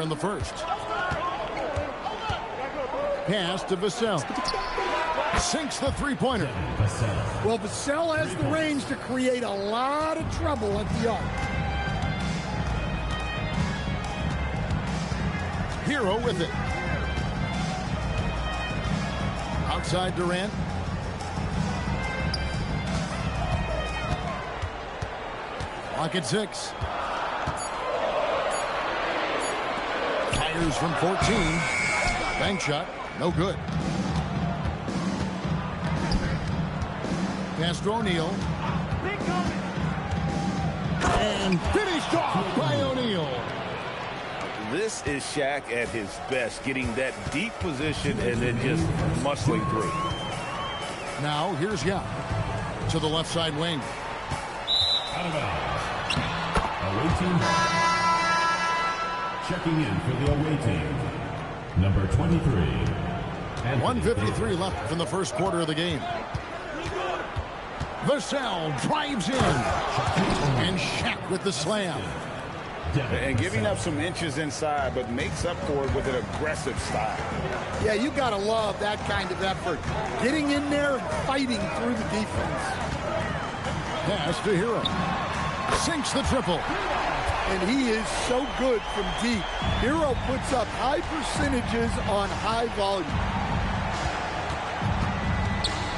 in the first. Pass to Vassell. Sinks the three-pointer. Well, Vassell has the range to create a lot of trouble at the arc. Hero with it. Outside Durant. Lock at 6. Fires from 14. Bank shot. No good. Pass to O'Neal. And finished off by O'Neal. This is Shaq at his best, getting that deep position and then just muscling through. Now here's Yao to the left side wing. Out of bounds. Away team. Checking in for the away team. Number 23. 1:53 left in the first quarter of the game. Vassell drives in. And Shaq with the slam. And giving up some inches inside, but makes up for it with an aggressive style. Yeah, you got to love that kind of effort. Getting in there and fighting through the defense. Pass to Hero. Sinks the triple. And he is so good from deep. Hero puts up high percentages on high volume.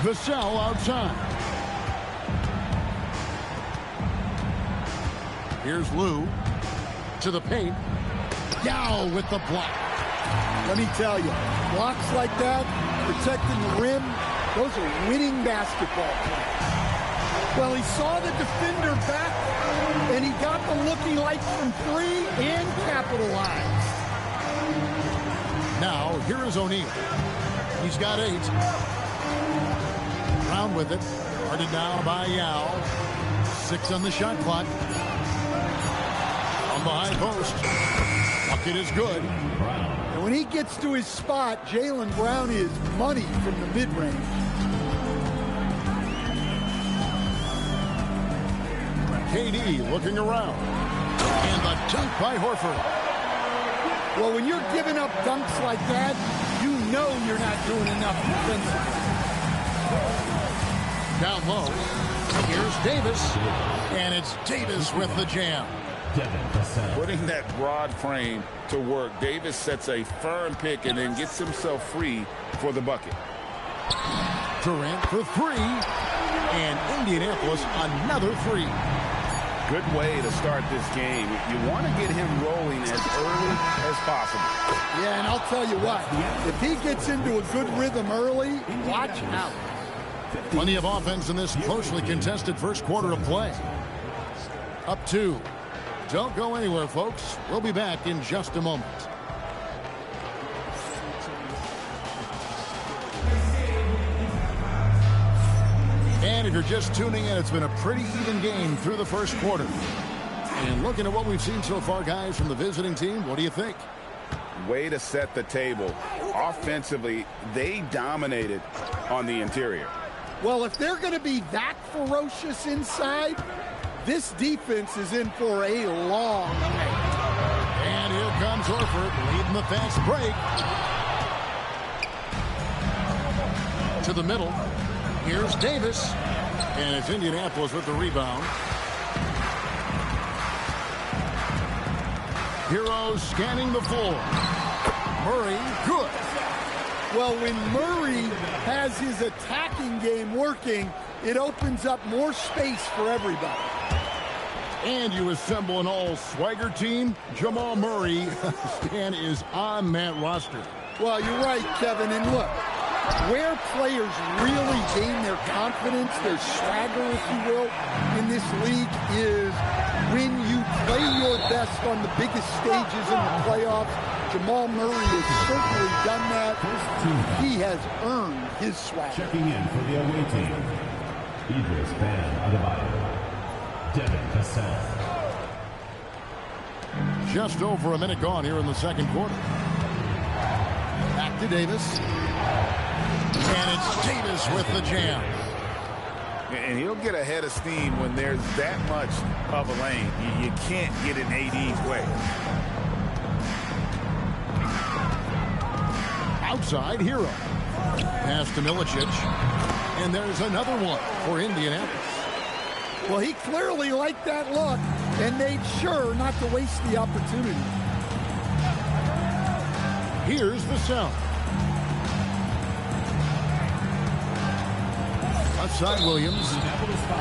Vassell outside. Here's Lou to the paint. Yao with the block. Let me tell you, blocks like that, protecting the rim, those are winning basketball plays. Well, he saw the defender back, and he got the looking like from 3 and capitalized. Now, here is O'Neal. He's got 8. Brown with it. Guarded now by Yao. 6 on the shot clock. On the high post. Bucket is good. And when he gets to his spot, Jaylen Brown is money from the mid-range. KD looking around. And the dunk by Horford. Well, when you're giving up dunks like that, you know you're not doing enough defensively. Down low. Here's Davis. And it's Davis with the jam. Putting that broad frame to work, Davis sets a firm pick and then gets himself free for the bucket. Durant for 3. And Indianapolis another 3. Good way to start this game. You want to get him rolling as early as possible. Yeah, and I'll tell you what, if he gets into a good rhythm early, watch out. Plenty of offense in this closely contested first quarter of play. Up 2. Don't go anywhere, folks. We'll be back in just a moment. And if you're just tuning in, it's been a pretty even game through the first quarter. And looking at what we've seen so far, guys, from the visiting team, what do you think? Way to set the table. Offensively, they dominated on the interior. Well, if they're going to be that ferocious inside, this defense is in for a long night. And here comes Horford leading the fast break. To the middle. Here's Davis. And it's Indianapolis with the rebound. Hero scanning the floor. Murray, good. Well, when Murray has his attacking game working, it opens up more space for everybody. And you assemble an all-swagger team. Jamal Murray, Stan, is on that roster. Well, you're right, Kevin. And look, where players really gain their confidence, their swagger, if you will, in this league is when you play your best on the biggest stages in the playoffs. Jamal Murray has certainly done that. He has earned his swagger. Checking in for the away team. Idris Van Adebayo. Devin Vassell. Just over a minute gone here in the second quarter. Back to Davis. And it's Davis with the jam. And he'll get ahead of steam when there's that much of a lane. You can't get in AD's way. Outside, Hero. Pass to Milicic. And there's another one for Indianapolis. Well, he clearly liked that look and made sure not to waste the opportunity. Here's Vassell. Outside Williams.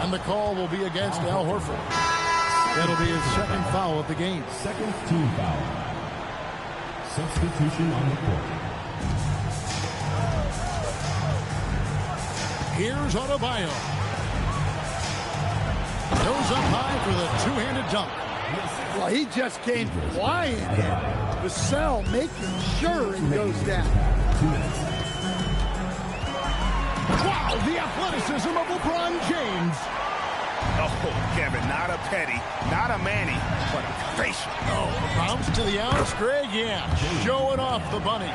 And the call will be against Al Horford. That'll be his second foul of the game. Second team foul. Substitution on the court. Here's Adebayo. Goes up high for the two-handed dunk. Well, he just came flying in. Vassell making sure it goes down. Wow, the athleticism of LeBron James. Oh, Kevin, not a Petty, not a Manny, but a facial. Oh, bounce to the outs, Greg, yeah. Showing off the bunny.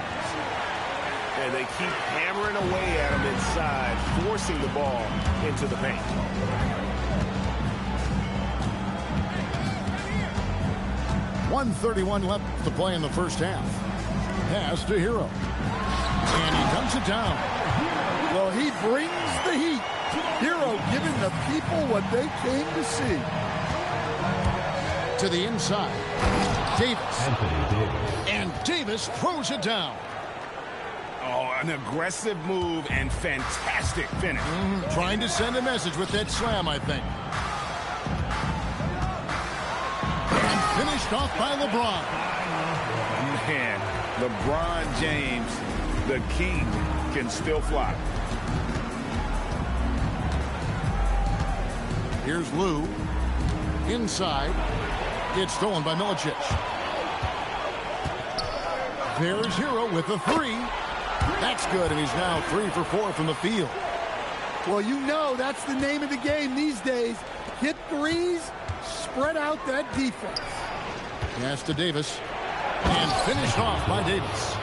And they keep hammering away at him inside, forcing the ball into the paint. .131 left to play in the first half. Pass to Hero. And he dunks it down. Well, he brings the heat. Hero giving the people what they came to see. To the inside. Davis. And Davis throws it down. Oh, an aggressive move and fantastic finish. Trying to send a message with that slam, I think. And finished off by LeBron. Man, LeBron James, the king, can still fly. Here's Lou. Inside. It's stolen by Milicic. There's Hero with the three. That's good, and he's now 3 for 4 from the field. Well, you know that's the name of the game these days. Hit threes, spread out that defense. Pass to Davis. And finished off by Davis.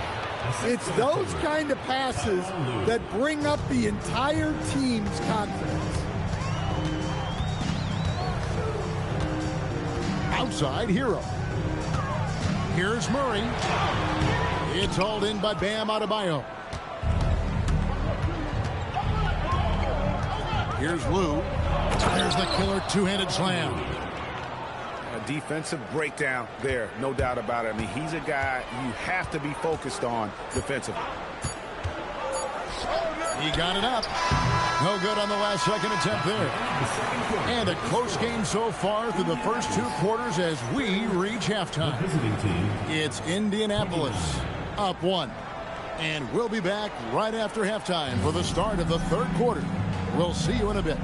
It's those kind of passes that bring up the entire team's confidence. Outside, Hero. Here's Murray. It's hauled in by Bam Adebayo. Here's Lou. There's the killer two-handed slam. A defensive breakdown there, no doubt about it. I mean, he's a guy you have to be focused on defensively. He got it up. No good on the last second attempt there. And a close game so far through the first 2 quarters as we reach halftime. It's Indianapolis up 1. And we'll be back right after halftime for the start of the 3rd quarter. We'll see you in a bit.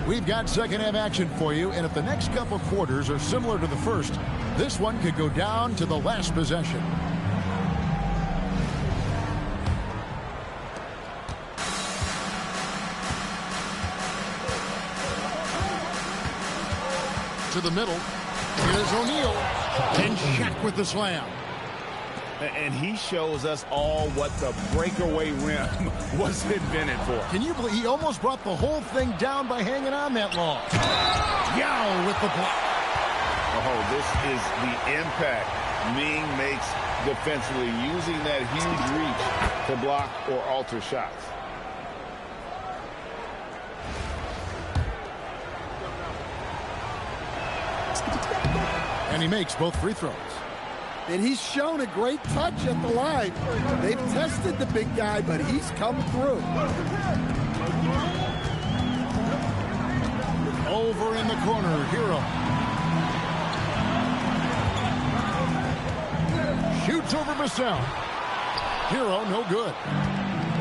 We've got second half action for you, and if the next couple quarters are similar to the first, this one could go down to the last possession. To the middle. Here's O'Neal. And Shaq with the slam. And he shows us all what the breakaway rim was invented for. Can you believe he almost brought the whole thing down by hanging on that long? Yow with the block. Oh, this is the impact Ming makes defensively, using that huge reach to block or alter shots. And he makes both free throws. And he's shown a great touch at the line. They've tested the big guy, but he's come through. Over in the corner, Hero. Shoots over Vassell. Hero, no good.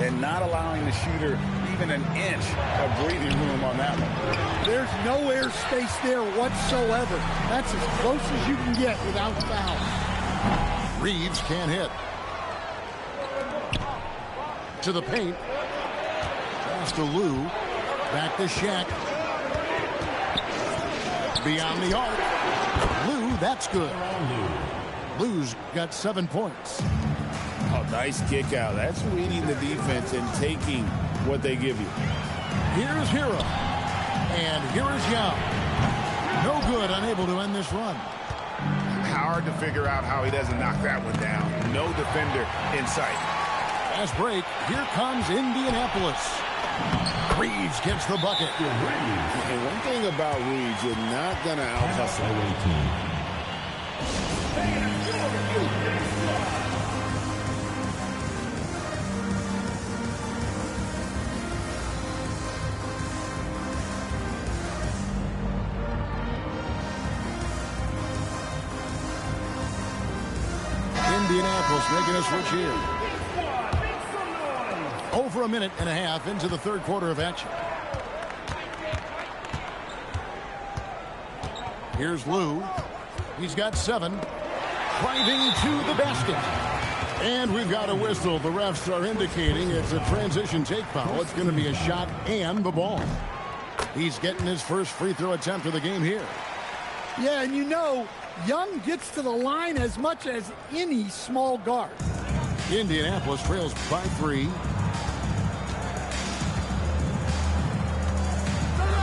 And not allowing the shooter even an inch of breathing room on that one. There's no air space there whatsoever. That's as close as you can get without foul. Reeves can't hit. To the paint. Pass to Lou. Back to Shaq. Beyond the arc. Lou, that's good. Lou's got 7 points. Oh, nice kick out. That's reading the defense and taking what they give you. Here's Hero. And here is Young. No good, unable to end this run. hard to figure out how he doesn't knock that one down. No defender in sight. Fast break. Here comes Indianapolis. Reeves gets the bucket. And one thing about Reeves, you're not going to out-hustle. Indianapolis making a switch here. Over a minute and a half into the third quarter of action. Here's Lou. He's got 7. Driving to the basket. And we've got a whistle. The refs are indicating it's a transition take foul. It's going to be a shot and the ball. He's getting his first free throw attempt of the game here. Yeah, and you know, Young gets to the line as much as any small guard. Indianapolis trails by 3.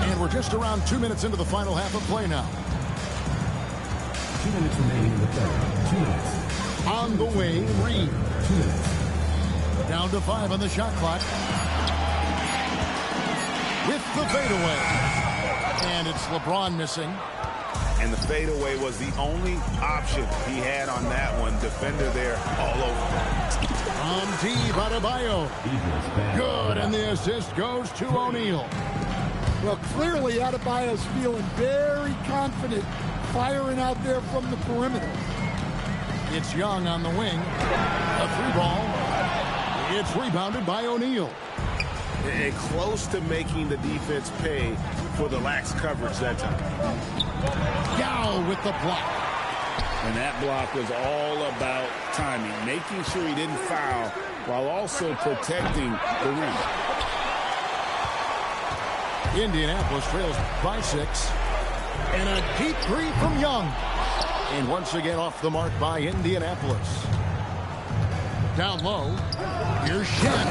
And we're just around 2 minutes into the final half of play now. 2 minutes remaining in the third. 2 minutes. On the way, Reed. 2 minutes. Down to 5 on the shot clock. With the fadeaway. And it's LeBron missing. And the fadeaway was the only option he had on that one. Defender there all over. Steve Adebayo. Good, and the assist goes to O'Neal. Well, clearly Adebayo's feeling very confident firing out there from the perimeter. It's Young on the wing. A 3-ball. It's rebounded by O'Neal. And close to making the defense pay for the lax coverage that time. Yao with the block. And that block was all about timing, making sure he didn't foul while also protecting the rim. Indianapolis trails by 6. And a deep 3 from Young. And once again off the mark by Indianapolis. Down low. Here's Shen.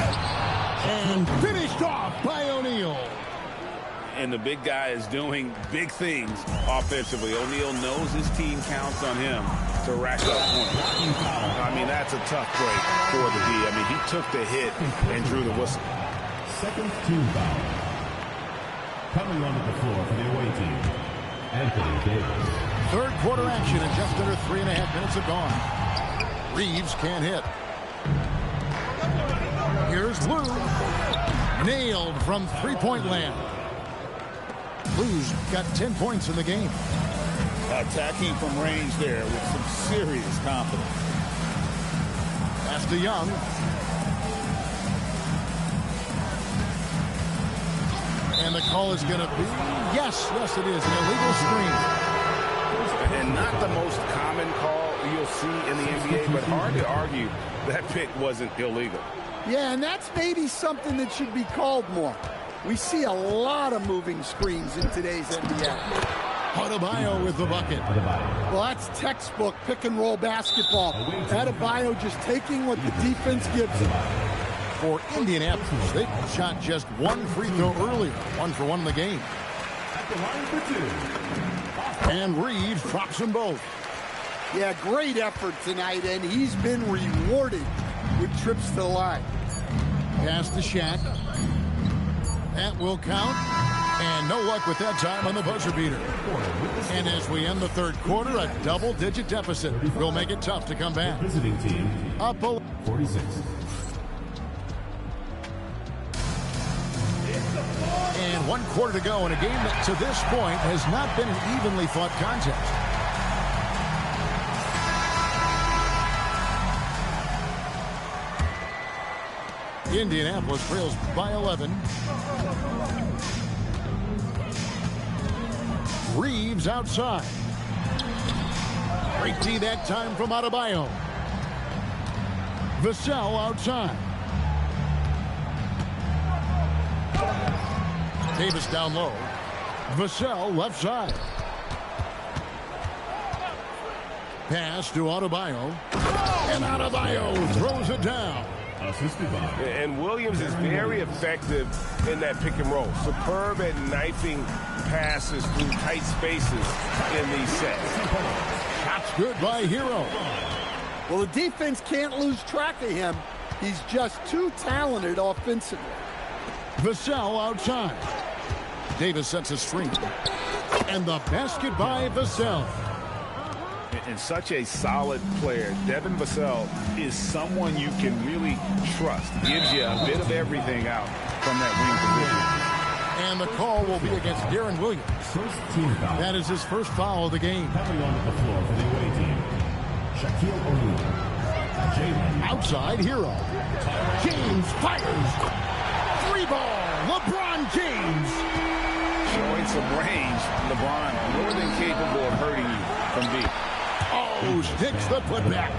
And finished off by O'Neal. And the big guy is doing big things offensively. O'Neal knows his team counts on him to rack up points. I mean, that's a tough break for the D. I mean, he took the hit and drew the whistle. Second team foul. Coming onto the floor for the away team, Anthony Davis. Third quarter action and just under 3.5 minutes have gone. Reeves can't hit. Here's Lou. Nailed from three-point land. Lou's got 10 points in the game. Attacking from range there with some serious confidence. Pass to Young. And the call is going to be, yes, it is, an illegal screen. And not the most common call you'll see in the NBA, but hard to argue that pick wasn't illegal. Yeah, and that's maybe something that should be called more. We see a lot of moving screens in today's NBA. Adebayo with the bucket. Well, that's textbook pick-and-roll basketball. Adebayo just taking what the defense gives him. For Indianapolis, they shot just 1 free throw earlier. 1 for 1 in the game. And Reeves drops them both. Yeah, great effort tonight, and he's been rewarded with trips to the line. Pass to Shaq. That will count. And no luck with that time on the buzzer beater. And as we end the third quarter, a double-digit deficit will make it tough to come back. Visiting team Up 46. And 1 quarter to go in a game that to this point has not been an evenly fought contest. Indianapolis trails by 11. Reeves outside. Great D that time from Adebayo. Vassell outside. Davis down low. Vassell left side. Pass to Adebayo. And Adebayo throws it down. Assisted by. And Williams is very effective in that pick and roll. Superb at knifing passes through tight spaces in these sets. Shots good by Hero. Well, the defense can't lose track of him. He's just too talented offensively. Vassell outside. Davis sets a screen. And the basket by Vassell. And such a solid player. Devin Vassell is someone you can really trust. Gives you a bit of everything out from that wing position. And the call will be against Darren Williams. That is his first foul of the game. Coming onto the floor for the away team, Shaquille O'Neal. Outside Hero. James fires. Three ball. LeBron James. Showing some range. LeBron more than capable of hurting you from deep. Oh, sticks the putback.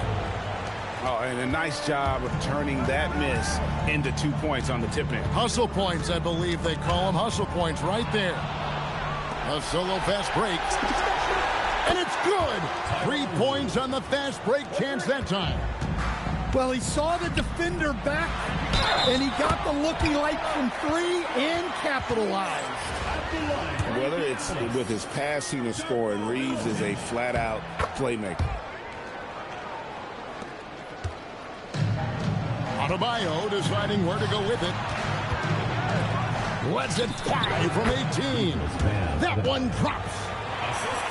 Oh, and a nice job of turning that miss into 2 points on the tip-in. Hustle points, I believe they call them. Hustle points right there. A solo fast break. And it's good. 3 points on the fast break chance that time. Well, he saw the defender back, and he got the looking like from three and capitalized. Whether it's with his passing or scoring, Reeves is a flat-out playmaker. Adebayo deciding where to go with it. Lets it fly from 18. That one drops.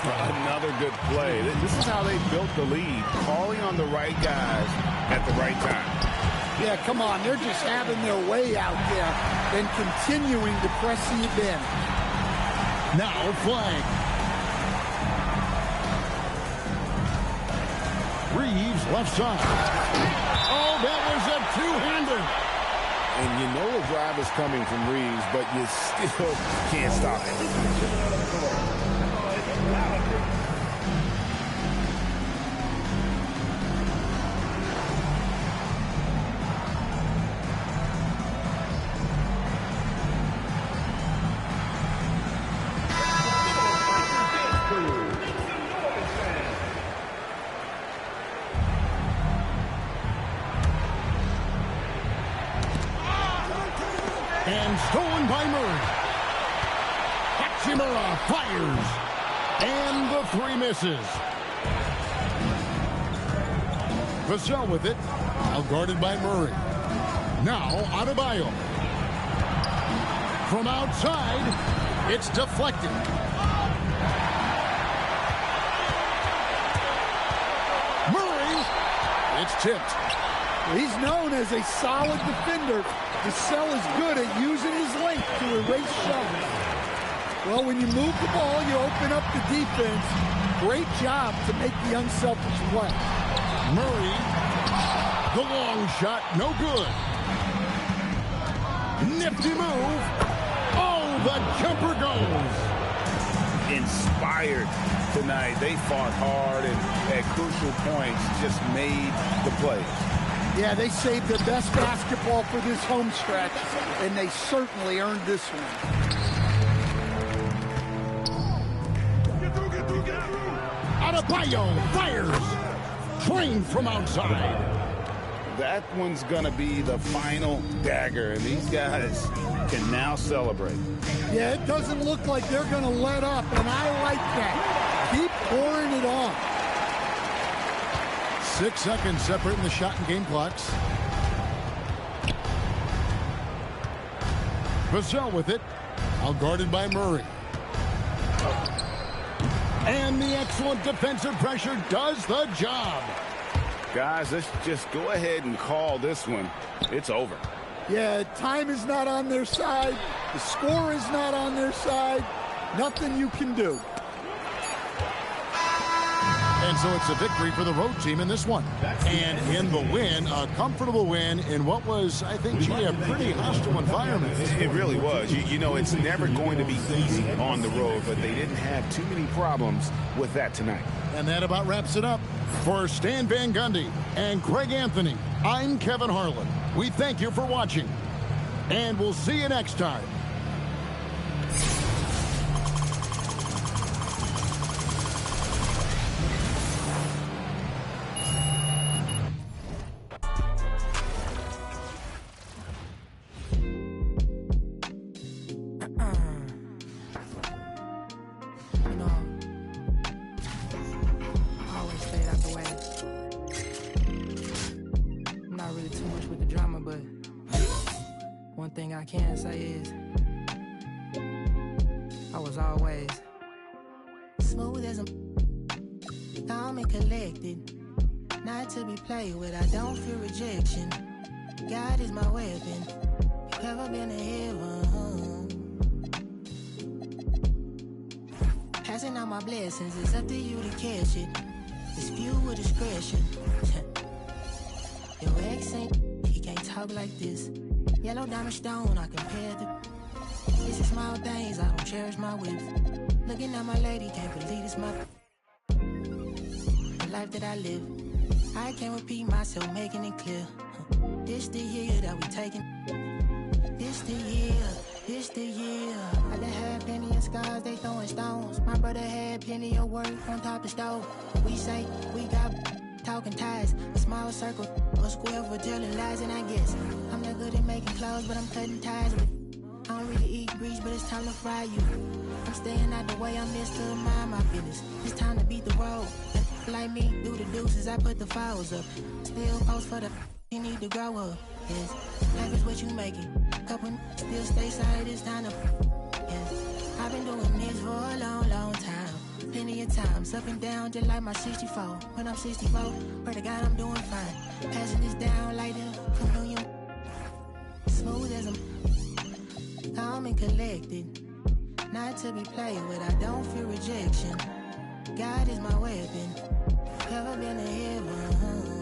Another good play. This is how they built the lead, calling on the right guys at the right time. Yeah, come on. They're just having their way out there and continuing to press the advantage. Now flag. Reeves left side. Oh, that was a two-hander. And you know a drive is coming from Reeves, but you still can't stop it. And stolen by Murray. Hachimura fires. And the three misses. Vassell with it. Now guarded by Murray. Now Adebayo. From outside, it's deflected. Murray. It's tipped. He's known as a solid defender. Vassell is good at using his length to erase shovels. Well, when you move the ball, you open up the defense. Great job to make the unselfish play. Murray, the long shot, no good. Nifty move. Oh, the jumper goes. Inspired tonight. They fought hard and at crucial points just made the plays. Yeah, they saved their best basketball for this home stretch, and they certainly earned this one. Adebayo fires. Trained from outside. That one's going to be the final dagger, and these guys can now celebrate. Yeah, it doesn't look like they're going to let up, and I like that. Keep pouring it on. 6 seconds separating the shot and game clocks. Vassell with it. Now guarded by Murray. And the excellent defensive pressure does the job. Guys, let's just go ahead and call this one. It's over. Yeah, time is not on their side. The score is not on their side. Nothing you can do. And so it's a victory for the road team in this one. And in the win, a comfortable win in what was, I think, a pretty hostile environment. It really was. You know, it's never going to be easy on the road, but they didn't have too many problems with that tonight. And that about wraps it up. For Stan Van Gundy and Craig Anthony, I'm Kevin Harlan. We thank you for watching, and we'll see you next time. one thing I can say is I was always smooth as a calm and collected, not to be played with. I don't fear rejection. God is my weapon. You ever been to heaven? Passing out my blessings, it's up to you to catch it. It's viewed with discretion. Your ex ain't, he can't talk like this. Yellow diamond stone, I compare the. It's the small things, I don't cherish my whips. Looking at my lady, can't believe it's my the life that I live. I can't repeat myself, making it clear. This the year that we taking. This the year, this the year. I done had plenty of scars, they throwing stones. My brother had plenty of work on top of the stove. We say we got talking ties, a small circle, a square for telling lies, and I guess I'm not good at making clothes, but I'm cutting ties with. I don't really eat grease, but it's time to fry you. I'm staying out the way, I'm just to mind my business. It's time to beat the road. Like me, do the deuces, I put the files up. Still post for the you need to grow up. Yes, life is what you make it. Couple still stay silent, it's time to yes. I've been doing this for a long, long time. Plenty of times, up and down, just like my 64. When I'm 64, pray to God I'm doing fine. Passing this down like the communion. Smooth as a calm and collected, not to be played with. I don't fear rejection. God is my weapon. Ever been to heaven?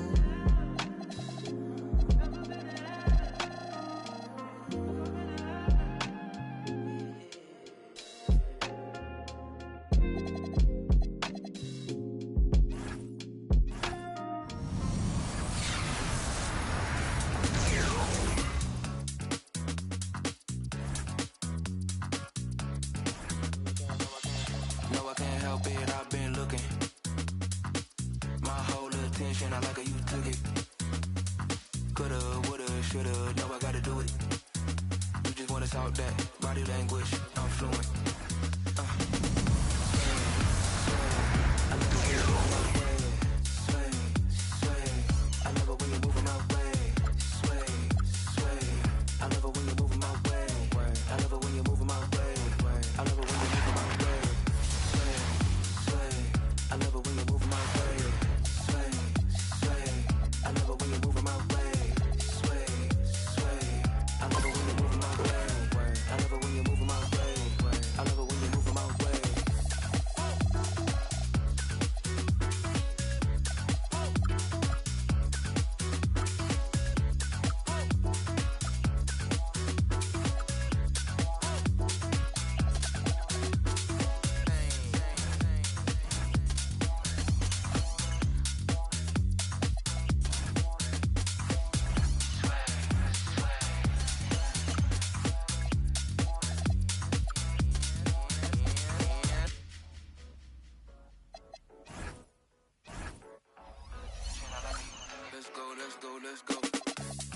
Let's go.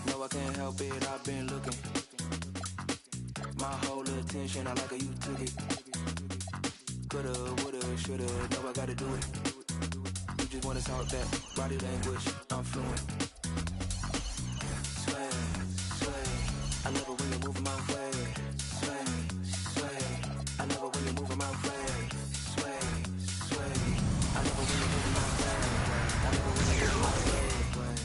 No, I can't help it, I've been looking. My whole attention, I like how you took it. Coulda, woulda, shoulda, no, I gotta do it. You just wanna talk that body language, I'm fluent.